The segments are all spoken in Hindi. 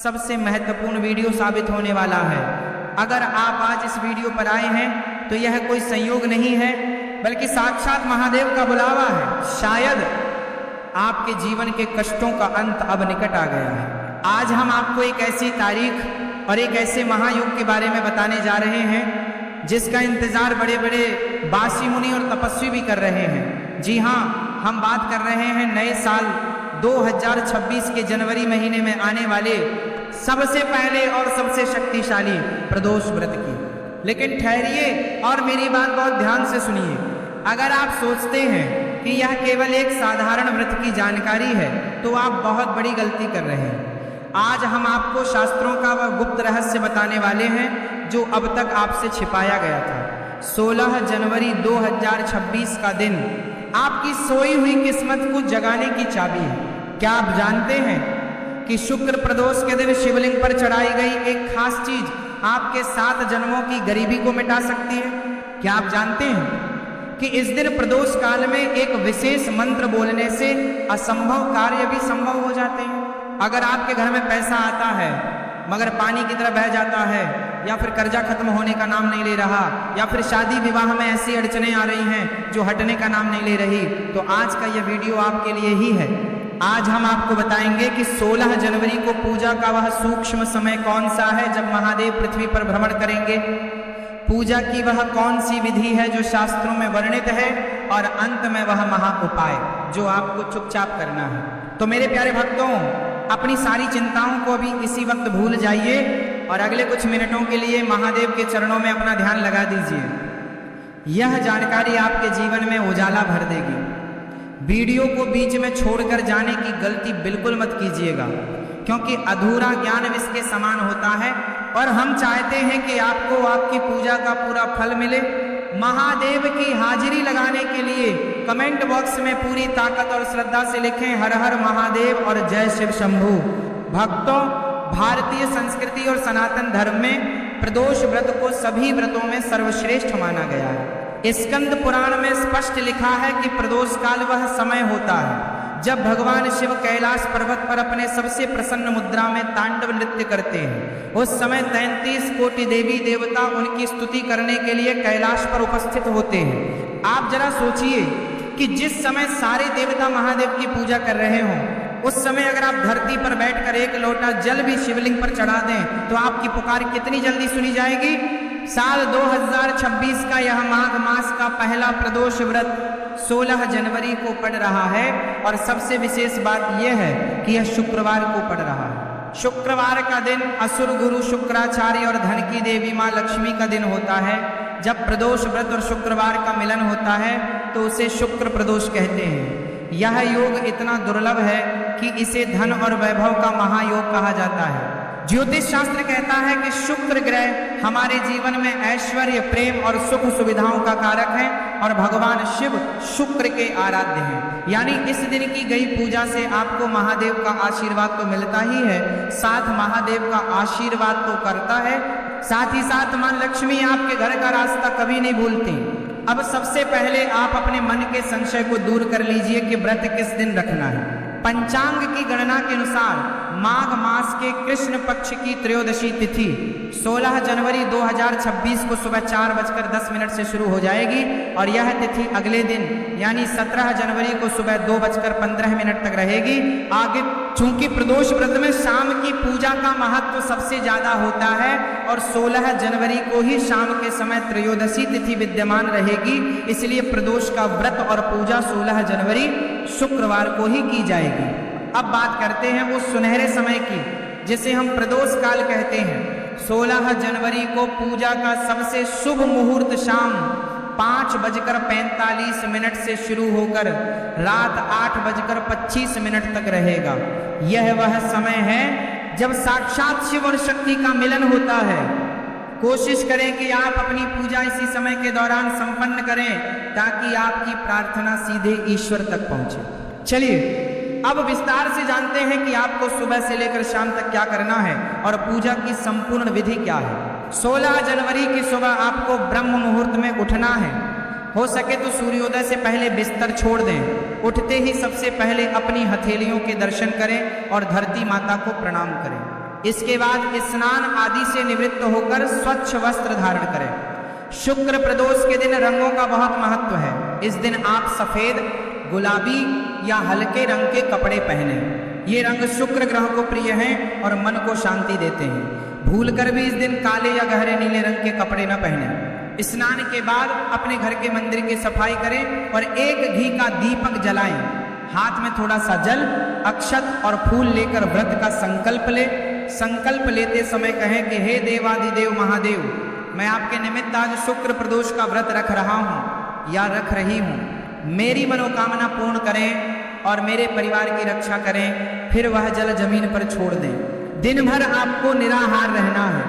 सबसे महत्वपूर्ण वीडियो साबित होने वाला है। अगर आप आज इस वीडियो पर आए हैं तो यह कोई संयोग नहीं है, बल्कि साक्षात महादेव का बुलावा है। शायद आपके जीवन के कष्टों का अंत अब निकट आ गया है। आज हम आपको एक ऐसी तारीख और एक ऐसे महायुग के बारे में बताने जा रहे हैं जिसका इंतजार बड़े बड़े बासी मुनि और तपस्वी भी कर रहे हैं। जी हाँ, हम बात कर रहे हैं नए साल 2026 के जनवरी महीने में आने वाले सबसे पहले और सबसे शक्तिशाली प्रदोष व्रत की। लेकिन ठहरिए और मेरी बात बहुत ध्यान से सुनिए। अगर आप सोचते हैं कि यह केवल एक साधारण व्रत की जानकारी है तो आप बहुत बड़ी गलती कर रहे हैं। आज हम आपको शास्त्रों का वह गुप्त रहस्य बताने वाले हैं जो अब तक आपसे छिपाया गया था। 16 जनवरी 2026 का दिन आपकी सोई हुई किस्मत को जगाने की चाबी है। क्या आप जानते हैं कि शुक्र प्रदोष के दिन शिवलिंग पर चढ़ाई गई एक खास चीज आपके 7 जन्मों की गरीबी को मिटा सकती है? क्या आप जानते हैं कि इस दिन प्रदोष काल में एक विशेष मंत्र बोलने से असंभव कार्य भी संभव हो जाते हैं? अगर आपके घर में पैसा आता है मगर पानी की तरह बह जाता है, या फिर कर्जा खत्म होने का नाम नहीं ले रहा, या फिर शादी विवाह में ऐसी अड़चने आ रही हैं जो हटने का नाम नहीं ले रही, तो आज का यह वीडियो आपके लिए ही है। आज हम आपको बताएंगे कि 16 जनवरी को पूजा का वह सूक्ष्म समय कौन सा है जब महादेव पृथ्वी पर भ्रमण करेंगे। पूजा की वह कौन सी विधि है जो शास्त्रों में वर्णित है, और अंत में वह महा उपाय जो आपको चुपचाप करना है। तो मेरे प्यारे भक्तों, अपनी सारी चिंताओं को अभी इसी वक्त भूल जाइए और अगले कुछ मिनटों के लिए महादेव के चरणों में अपना ध्यान लगा दीजिए। यह जानकारी आपके जीवन में उजाला भर देगी। वीडियो को बीच में छोड़कर जाने की गलती बिल्कुल मत कीजिएगा, क्योंकि अधूरा ज्ञान विष के समान होता है और हम चाहते हैं कि आपको आपकी पूजा का पूरा फल मिले। महादेव की हाजिरी लगाने के लिए कमेंट बॉक्स में पूरी ताकत और श्रद्धा से लिखें हर हर महादेव और जय शिव शंभू। भक्तों, भारतीय संस्कृति और सनातन धर्म में प्रदोष व्रत को सभी व्रतों में सर्वश्रेष्ठ माना गया है। स्कंद पुराण में स्पष्ट लिखा है कि प्रदोष काल वह समय होता है जब भगवान शिव कैलाश पर्वत पर अपने सबसे प्रसन्न मुद्रा में तांडव नृत्य करते हैं। उस समय 33 कोटि देवी देवता उनकी स्तुति करने के लिए कैलाश पर उपस्थित होते हैं। आप जरा सोचिए कि जिस समय सारे देवता महादेव की पूजा कर रहे हों, उस समय अगर आप धरती पर बैठकर एक लोटा जल भी शिवलिंग पर चढ़ा दें तो आपकी पुकार कितनी जल्दी सुनी जाएगी। साल 2026 का यह माघ मास का पहला प्रदोष व्रत 16 जनवरी को पड़ रहा है, और सबसे विशेष बात यह है कि यह शुक्रवार को पड़ रहा है। शुक्रवार का दिन असुर गुरु शुक्राचार्य और धन की देवी मां लक्ष्मी का दिन होता है। जब प्रदोष व्रत और शुक्रवार का मिलन होता है तो उसे शुक्र प्रदोष कहते हैं। यह योग इतना दुर्लभ है कि इसे धन और वैभव का महायोग कहा जाता है। ज्योतिष शास्त्र कहता है कि शुक्र ग्रह हमारे जीवन में ऐश्वर्य, प्रेम और सुख सुविधाओं का कारक है, और भगवान शिव शुक्र के आराध्य हैं। यानी इस दिन की गई पूजा से आपको महादेव का आशीर्वाद तो मिलता ही है, साथ महादेव का आशीर्वाद तो करता है, साथ ही साथ मां लक्ष्मी आपके घर का रास्ता कभी नहीं भूलती। अब सबसे पहले आप अपने मन के संशय को दूर कर लीजिए कि व्रत किस दिन रखना है। पंचांग की गणना के अनुसार माघ मास के कृष्ण पक्ष की त्रयोदशी तिथि 16 जनवरी 2026 को सुबह 4:10 से शुरू हो जाएगी, और यह तिथि अगले दिन यानी 17 जनवरी को सुबह 2:15 तक रहेगी। आगे चूंकि प्रदोष व्रत में शाम की पूजा का महत्व सबसे ज्यादा होता है, और 16 जनवरी को ही शाम के समय त्रयोदशी तिथि विद्यमान रहेगी, इसलिए प्रदोष का व्रत और पूजा 16 जनवरी शुक्रवार को ही की जाएगी। अब बात करते हैं उस सुनहरे समय की जिसे हम प्रदोष काल कहते हैं। 16 जनवरी को पूजा का सबसे शुभ मुहूर्त शाम 5:45 से शुरू होकर रात 8:25 तक रहेगा। यह वह समय है जब साक्षात शिव और शक्ति का मिलन होता है। कोशिश करें कि आप अपनी पूजा इसी समय के दौरान संपन्न करें ताकि आपकी प्रार्थना सीधे ईश्वर तक पहुंचे। चलिए अब विस्तार से जानते हैं कि आपको सुबह से लेकर शाम तक क्या करना है और पूजा की संपूर्ण विधि क्या है। 16 जनवरी की सुबह आपको ब्रह्म मुहूर्त में उठना है। हो सके तो सूर्योदय से पहले बिस्तर छोड़ दें। उठते ही सबसे पहले अपनी हथेलियों के दर्शन करें और धरती माता को प्रणाम करें। इसके बाद स्नान आदि से निवृत्त होकर स्वच्छ वस्त्र धारण करें। शुक्र प्रदोष के दिन रंगों का बहुत महत्व है। इस दिन आप सफेद, गुलाबी या हल्के रंग के कपड़े पहने। ये रंग शुक्र ग्रह को प्रिय हैं और मन को शांति देते हैं। भूलकर भी इस दिन काले या गहरे नीले रंग के कपड़े न पहने। स्नान के बाद अपने घर के मंदिर की सफाई करें और एक घी का दीपक जलाएं। हाथ में थोड़ा सा जल, अक्षत और फूल लेकर व्रत का संकल्प ले। संकल्प लेते समय कहें कि हे देवादिदेव महादेव, मैं आपके निमित्त आज शुक्र प्रदोष का व्रत रख रहा हूँ या रख रही हूँ। मेरी मनोकामना पूर्ण करें और मेरे परिवार की रक्षा करें। फिर वह जल जमीन पर छोड़ दें। दिन भर आपको निराहार रहना है।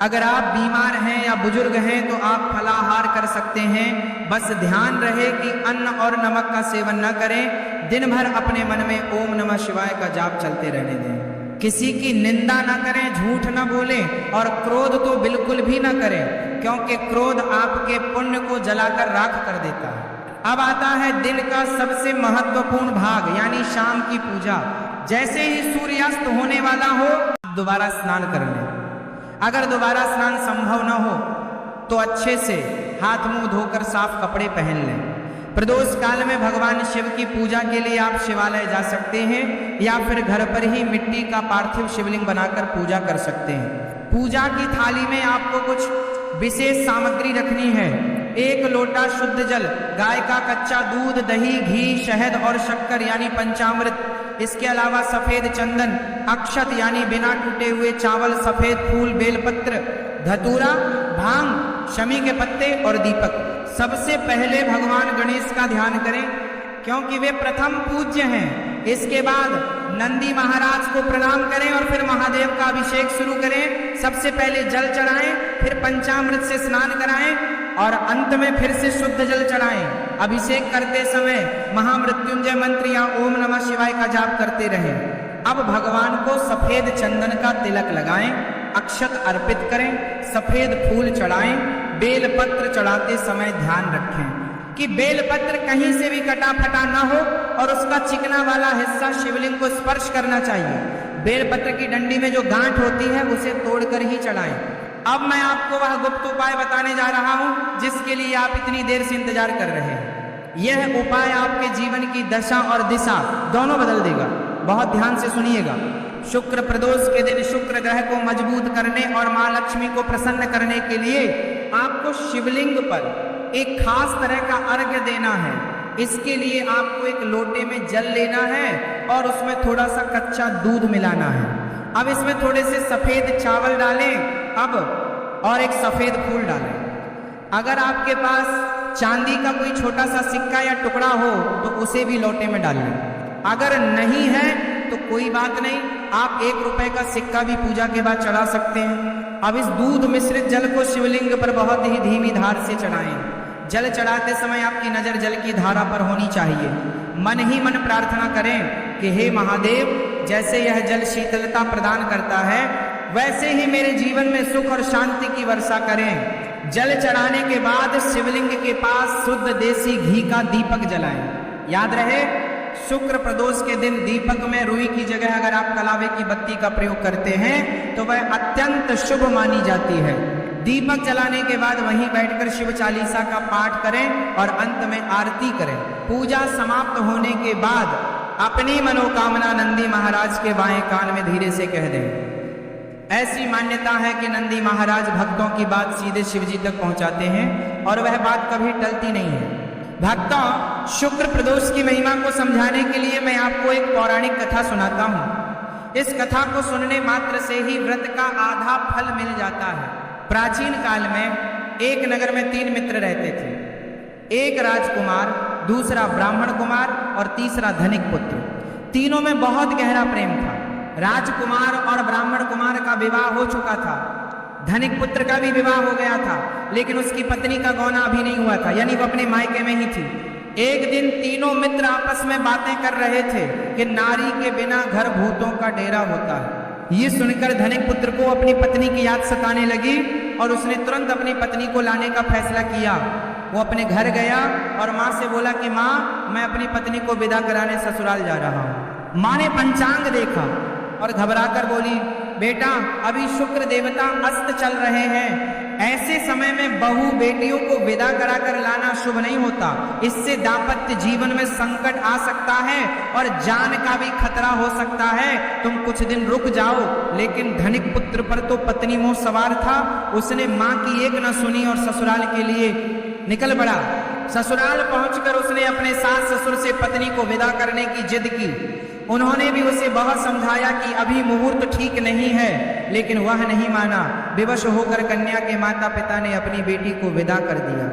अगर आप बीमार हैं या बुजुर्ग हैं तो आप फलाहार कर सकते हैं। बस ध्यान रहे कि अन्न और नमक का सेवन न करें। दिन भर अपने मन में ओम नमः शिवाय का जाप चलते रहने दें। किसी की निंदा न करें, झूठ न बोलें और क्रोध तो बिल्कुल भी न करें, क्योंकि क्रोध आपके पुण्य को जलाकर राख कर देता है। अब आता है दिन का सबसे महत्वपूर्ण भाग, यानी शाम की पूजा। जैसे ही सूर्यास्त होने वाला हो दोबारा स्नान कर लें। अगर दोबारा स्नान संभव न हो तो अच्छे से हाथ मुंह धोकर साफ कपड़े पहन लें। प्रदोष काल में भगवान शिव की पूजा के लिए आप शिवालय जा सकते हैं या फिर घर पर ही मिट्टी का पार्थिव शिवलिंग बनाकर पूजा कर सकते हैं। पूजा की थाली में आपको कुछ विशेष सामग्री रखनी है। 1 लोटा शुद्ध जल, गाय का कच्चा दूध, दही, घी, शहद और शक्कर यानी पंचामृत। इसके अलावा सफेद चंदन, अक्षत यानी बिना टूटे हुए चावल, सफेद फूल, बेलपत्र, धतूरा, भांग, शमी के पत्ते और दीपक। सबसे पहले भगवान गणेश का ध्यान करें क्योंकि वे प्रथम पूज्य हैं। इसके बाद नंदी महाराज को प्रणाम करें और फिर महादेव का अभिषेक शुरू करें। सबसे पहले जल चढ़ाएं, फिर पंचामृत से स्नान कराएं और अंत में फिर से शुद्ध जल चढ़ाएं। अभिषेक करते समय महामृत्युंजय मंत्र या ओम नमः शिवाय का जाप करते रहें। अब भगवान को सफेद चंदन का तिलक लगाएं, अक्षत अर्पित करें, सफेद फूल चढ़ाएं। बेलपत्र चढ़ाते समय ध्यान रखें कि बेलपत्र कहीं से भी कटा फटा ना हो और उसका चिकना वाला हिस्सा शिवलिंग को स्पर्श करना चाहिए। बेलपत्र की डंडी में जो गांठ होती है उसे तोड़कर ही चढ़ाएं। अब मैं आपको वह गुप्त उपाय बताने जा रहा हूं जिसके लिए आप इतनी देर से इंतजार कर रहे हैं। यह उपाय आपके जीवन की दशा और दिशा दोनों बदल देगा। बहुत ध्यान से सुनिएगा। शुक्र प्रदोष के दिन शुक्र ग्रह को मजबूत करने और मां लक्ष्मी को प्रसन्न करने के लिए आपको शिवलिंग पर एक खास तरह का अर्घ्य देना है। इसके लिए आपको एक लोटे में जल लेना है और उसमें थोड़ा सा कच्चा दूध मिलाना है। अब इसमें थोड़े से सफेद चावल डालें अब और एक सफेद फूल डालें। अगर आपके पास चांदी का कोई छोटा सा सिक्का या टुकड़ा हो तो उसे भी लोटे में डाल लें। अगर नहीं है तो कोई बात नहीं, आप 1 रुपए का सिक्का भी पूजा के बाद चढ़ा सकते हैं। अब इस दूध मिश्रित जल को शिवलिंग पर बहुत ही धीमी धार से चढ़ाएं। जल चढ़ाते समय आपकी नजर जल की धारा पर होनी चाहिए। मन ही मन प्रार्थना करें कि हे महादेव, जैसे यह जल शीतलता प्रदान करता है वैसे ही मेरे जीवन में सुख और शांति की वर्षा करें। जल चढ़ाने के बाद शिवलिंग के पास शुद्ध देसी घी का दीपक जलाएं। याद रहे, शुक्र प्रदोष के दिन दीपक में रुई की जगह अगर आप कलावे की बत्ती का प्रयोग करते हैं तो वह अत्यंत शुभ मानी जाती है। दीपक जलाने के बाद वहीं बैठकर शिव चालीसा का पाठ करें और अंत में आरती करें। पूजा समाप्त होने के बाद अपनी मनोकामना नंदी महाराज के बाएं कान में धीरे से कह दें। ऐसी मान्यता है कि नंदी महाराज भक्तों की बात सीधे शिव जी तक पहुंचाते हैं और वह बात कभी टलती नहीं है। भक्तों, शुक्र प्रदोष की महिमा को समझाने के लिए मैं आपको एक पौराणिक कथा सुनाता हूँ। इस कथा को सुनने मात्र से ही व्रत का आधा फल मिल जाता है। प्राचीन काल में एक नगर में 3 मित्र रहते थे। एक राजकुमार, दूसरा ब्राह्मण कुमार और तीसरा धनिक पुत्र। तीनों में बहुत गहरा प्रेम था। राजकुमार और ब्राह्मण कुमार का विवाह हो चुका था। धनिक पुत्र का भी विवाह हो गया था, लेकिन उसकी पत्नी का गौना अभी नहीं हुआ था, यानी वो अपने मायके में ही थी। एक दिन तीनों मित्र आपस में बातें कर रहे थे कि नारी के बिना घर भूतों का डेरा होता है। ये सुनकर धनिक पुत्र को अपनी पत्नी की याद सताने लगी और उसने तुरंत अपनी पत्नी को लाने का फैसला किया। वो अपने घर गया और माँ से बोला कि माँ, मैं अपनी पत्नी को विदा कराने ससुराल जा रहा हूँ। माँ ने पंचांग देखा और घबराकर बोली, बेटा अभी शुक्र देवता अस्त चल रहे हैं, ऐसे समय में बहू बेटियों को विदा करा कर लाना शुभ नहीं होता, इससे दाम्पत्य जीवन में संकट आ सकता है और जान का भी खतरा हो सकता है, तुम कुछ दिन रुक जाओ। लेकिन धनिक पुत्र पर तो पत्नी मोह सवार था, उसने मां की एक न सुनी और ससुराल के लिए निकल पड़ा। ससुराल पहुंचकर उसने अपने सास ससुर से पत्नी को विदा करने की जिद की। उन्होंने भी उसे बहुत समझाया कि अभी मुहूर्त ठीक नहीं है, लेकिन वह नहीं माना। विवश होकर कन्या के माता पिता ने अपनी बेटी को विदा कर दिया।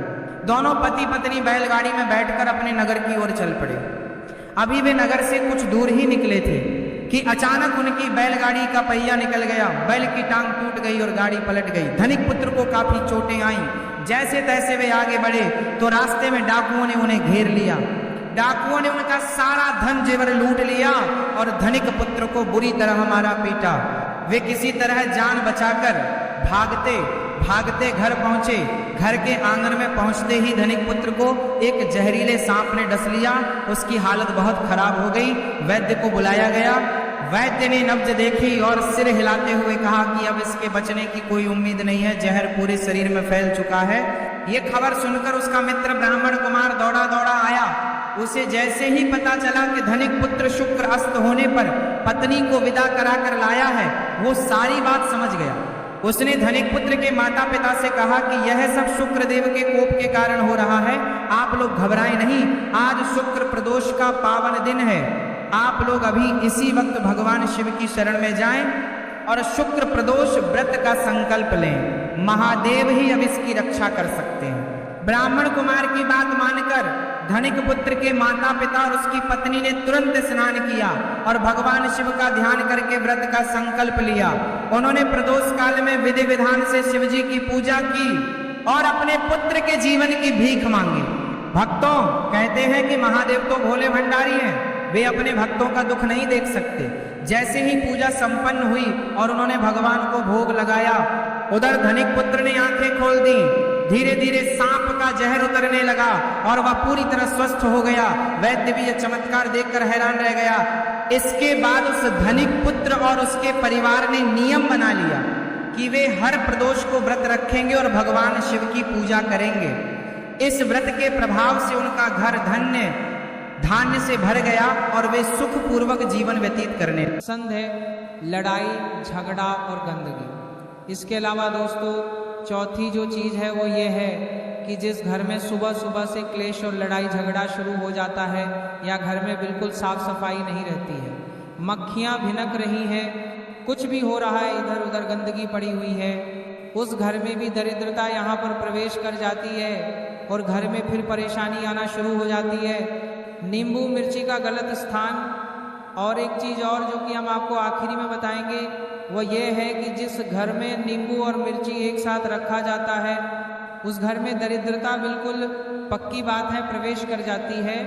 दोनों पति पत्नी बैलगाड़ी में बैठकर अपने नगर की ओर चल पड़े। अभी वे नगर से कुछ दूर ही निकले थे कि अचानक उनकी बैलगाड़ी का पहिया निकल गया, बैल की टांग टूट गई और गाड़ी पलट गई। धनिक पुत्र को काफी चोटें आईं। जैसे तैसे वे आगे बढ़े तो रास्ते में डाकुओं ने उन्हें घेर लिया। डाकुओं ने उनका सारा धन जेवर लूट लिया और धनिक पुत्र को बुरी तरह मारा पीटा। वे किसी तरह जान बचाकर भागते भागते घर पहुंचे। घर के आंगन में पहुंचते ही धनिक पुत्र को एक जहरीले सांप ने डस लिया। उसकी हालत बहुत खराब हो गई। वैद्य को बुलाया गया। वैद्य ने नब्ज देखी और सिर हिलाते हुए कहा कि अब इसके बचने की कोई उम्मीद नहीं है, जहर पूरे शरीर में फैल चुका है। ये खबर सुनकर उसका मित्र ब्राह्मण कुमार दौड़ा दौड़ा आया। उसे जैसे ही पता चला कि धनिक पुत्र शुक्र अस्त होने पर पत्नी को विदा करा कर लाया है, वो सारी बात समझ गया। उसने धनिक पुत्र के माता पिता से कहा कि यह सब शुक्र देव के कोप के कारण हो रहा है, आप लोग घबराएं नहीं। आज शुक्र प्रदोष का पावन दिन है। आप लोग अभी इसी वक्त भगवान शिव की शरण में जाएं और शुक्र प्रदोष व्रत का संकल्प लें। महादेव ही अब इसकी रक्षा कर सकते हैं। ब्राह्मण कुमार की बात मानकर धनिक पुत्र के माता पिता और उसकी पत्नी ने तुरंत स्नान किया और भगवान शिव का ध्यान करके व्रत का संकल्प लिया। उन्होंने प्रदोष काल में विधि विधान से शिव जी की पूजा की और अपने पुत्र के जीवन की भीख मांगी। भक्तों, कहते हैं कि महादेव तो भोले भंडारी हैं, वे अपने भक्तों का दुख नहीं देख सकते। जैसे ही पूजा संपन्न हुई और उन्होंने भगवान को भोग लगाया, उधर धनिक पुत्र ने आंखें खोल दी। धीरे धीरे सांप का जहर उतरने लगा और वह पूरी तरह स्वस्थ हो गया। वैद्य भी यह चमत्कार देखकर हैरान रह गया। इसके बाद उस धनिक पुत्र और उसके परिवार ने नियम बना लिया कि वे हर प्रदोष को व्रत रखेंगे और भगवान शिव की पूजा करेंगे। इस व्रत के प्रभाव से उनका घर धान्य से भर गया और वे सुख पूर्वक जीवन व्यतीत करने पसंद है। लड़ाई, झगड़ा और गंदगी। इसके अलावा दोस्तों चौथी जो चीज़ है वो ये है कि जिस घर में सुबह सुबह से क्लेश और लड़ाई झगड़ा शुरू हो जाता है या घर में बिल्कुल साफ सफाई नहीं रहती है, मक्खियाँ भिनक रही हैं, कुछ भी हो रहा है, इधर उधर गंदगी पड़ी हुई है, उस घर में भी दरिद्रता यहाँ पर प्रवेश कर जाती है और घर में फिर परेशानी आना शुरू हो जाती है। नींबू मिर्ची का गलत स्थान। और एक चीज़ और जो कि हम आपको आखिरी में बताएंगे वो ये है कि जिस घर में नींबू और मिर्ची एक साथ रखा जाता है उस घर में दरिद्रता बिल्कुल पक्की बात है प्रवेश कर जाती है।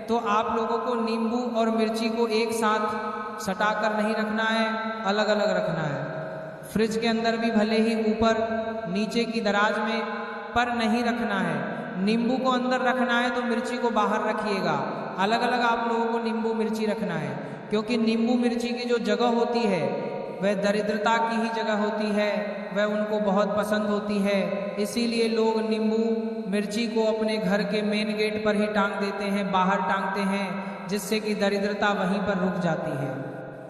तो आप लोगों को नींबू और मिर्ची को एक साथ सटाकर नहीं रखना है, अलग अलग रखना है। फ्रिज के अंदर भी भले ही ऊपर नीचे की दराज में पर नहीं रखना है। नींबू को अंदर रखना है तो मिर्ची को बाहर रखिएगा। अलग अलग आप लोगों को नींबू मिर्ची रखना है, क्योंकि नींबू मिर्ची की जो जगह होती है वह दरिद्रता की ही जगह होती है, वह उनको बहुत पसंद होती है। इसीलिए लोग नींबू मिर्ची को अपने घर के मेन गेट पर ही टांग देते हैं, बाहर टांगते हैं, जिससे कि दरिद्रता वहीं पर रुक जाती है,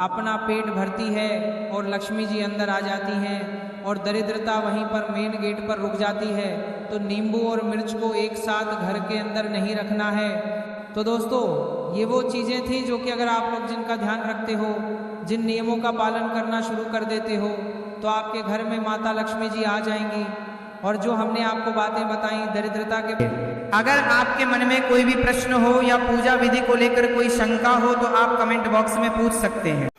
अपना पेट भरती है और लक्ष्मी जी अंदर आ जाती हैं और दरिद्रता वहीं पर मेन गेट पर रुक जाती है। तो नींबू और मिर्च को एक साथ घर के अंदर नहीं रखना है। तो दोस्तों ये वो चीज़ें थी जो कि अगर आप लोग जिनका ध्यान रखते हो, जिन नियमों का पालन करना शुरू कर देते हो, तो आपके घर में माता लक्ष्मी जी आ जाएंगी। और जो हमने आपको बातें बताई दरिद्रता के, अगर आपके मन में कोई भी प्रश्न हो या पूजा विधि को लेकर कोई शंका हो तो आप कमेंट बॉक्स में पूछ सकते हैं।